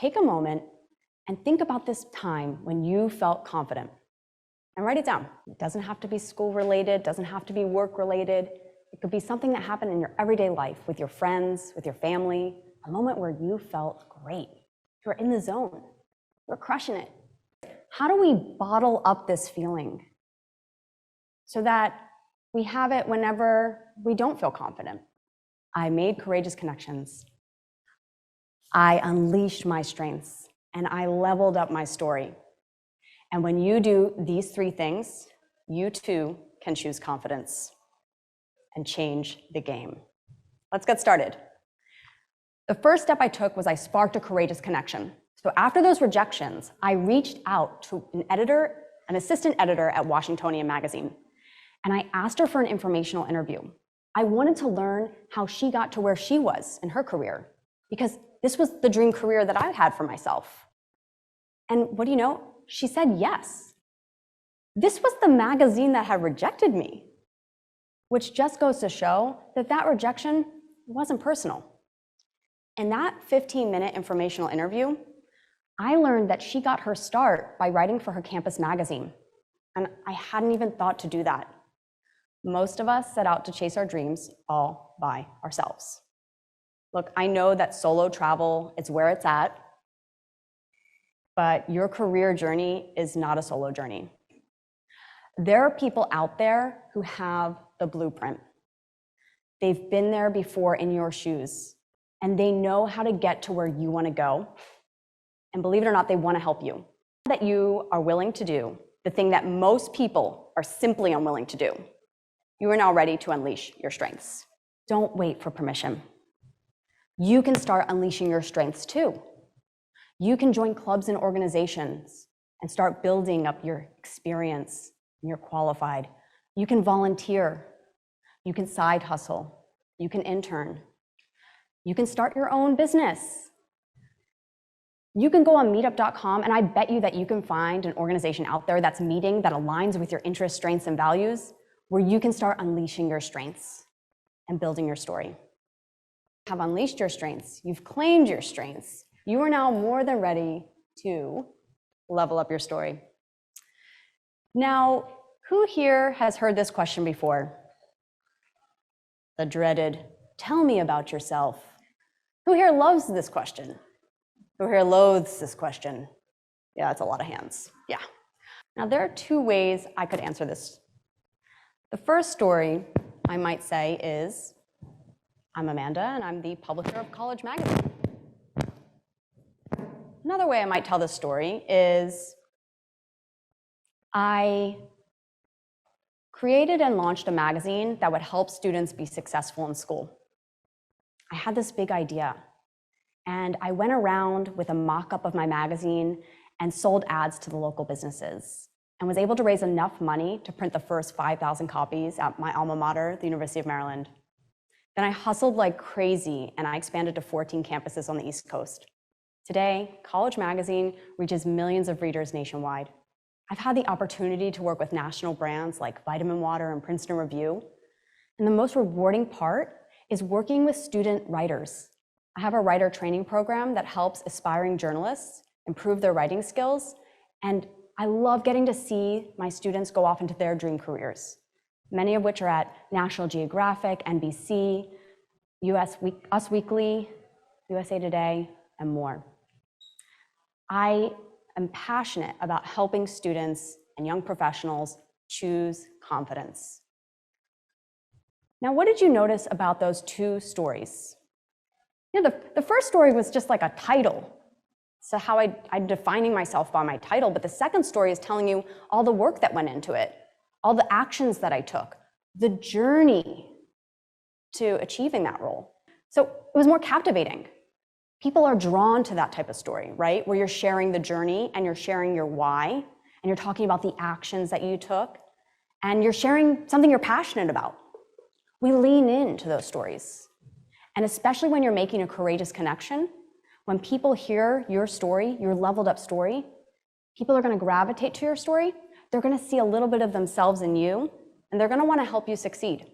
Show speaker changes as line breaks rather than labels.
take a moment and think about this time when you felt confident. And write it down. It doesn't have to be school related, doesn't have to be work related. It could be something that happened in your everyday life with your friends, with your family, a moment where you felt great. You were in the zone. You were crushing it. How do we bottle up this feeling so that we have it whenever we don't feel confident? I made courageous connections. I unleashed my strengths, and I leveled up my story. And when you do these three things, you too can choose confidence and change the game. Let's get started. The first step I took was I sparked a courageous connection. So after those rejections, I reached out to an assistant editor at Washingtonian magazine, and I asked her for an informational interview. I wanted to learn how she got to where she was in her career, because this was the dream career that I had for myself. And what do you know? She said yes. This was the magazine that had rejected me, which just goes to show that that rejection wasn't personal. In that 15-minute informational interview, I learned that she got her start by writing for her campus magazine. And I hadn't even thought to do that. Most of us set out to chase our dreams all by ourselves. Look, I know that solo travel is where it's at, but your career journey is not a solo journey. There are people out there who have the blueprint. They've been there before in your shoes, and they know how to get to where you want to go. And believe it or not, they want to help you. That you are willing to do the thing that most people are simply unwilling to do. You are now ready to unleash your strengths. Don't wait for permission. You can start unleashing your strengths too. You can join clubs and organizations and start building up your experience. You're qualified. You can volunteer. You can side hustle. You can intern. You can start your own business. You can go on meetup.com, and I bet you that you can find an organization out there that's meeting that aligns with your interests, strengths, and values, where you can start unleashing your strengths and building your story. You have unleashed your strengths. You've claimed your strengths. You are now more than ready to level up your story. Now, who here has heard this question before? The dreaded, tell me about yourself. Who here loves this question? Who here loathes this question? Yeah, that's a lot of hands. Yeah. Now, there are two ways I could answer this. The first story, I might say, is I'm Amanda, and I'm the publisher of College Magazine. Another way I might tell this story is I created and launched a magazine that would help students be successful in school. I had this big idea, and I went around with a mock-up of my magazine and sold ads to the local businesses, and was able to raise enough money to print the first 5,000 copies at my alma mater, the University of Maryland. Then I hustled like crazy, and I expanded to 14 campuses on the East Coast. Today, College Magazine reaches millions of readers nationwide. I've had the opportunity to work with national brands like Vitamin Water and Princeton Review. And the most rewarding part is working with student writers. I have a writer training program that helps aspiring journalists improve their writing skills. And I love getting to see my students go off into their dream careers, many of which are at National Geographic, NBC, Us Weekly, USA Today, and more. I am passionate about helping students and young professionals choose confidence. Now, what did you notice about those two stories? You know, the first story was just like a title. So how I'm defining myself by my title, but the second story is telling you all the work that went into it, all the actions that I took, the journey to achieving that role. So it was more captivating. People are drawn to that type of story, right? Where you're sharing the journey and you're sharing your why, and you're talking about the actions that you took, and you're sharing something you're passionate about. We lean into those stories. And especially when you're making a courageous connection, when people hear your story, your leveled up story, people are going to gravitate to your story. They're going to see a little bit of themselves in you, and they're going to want to help you succeed.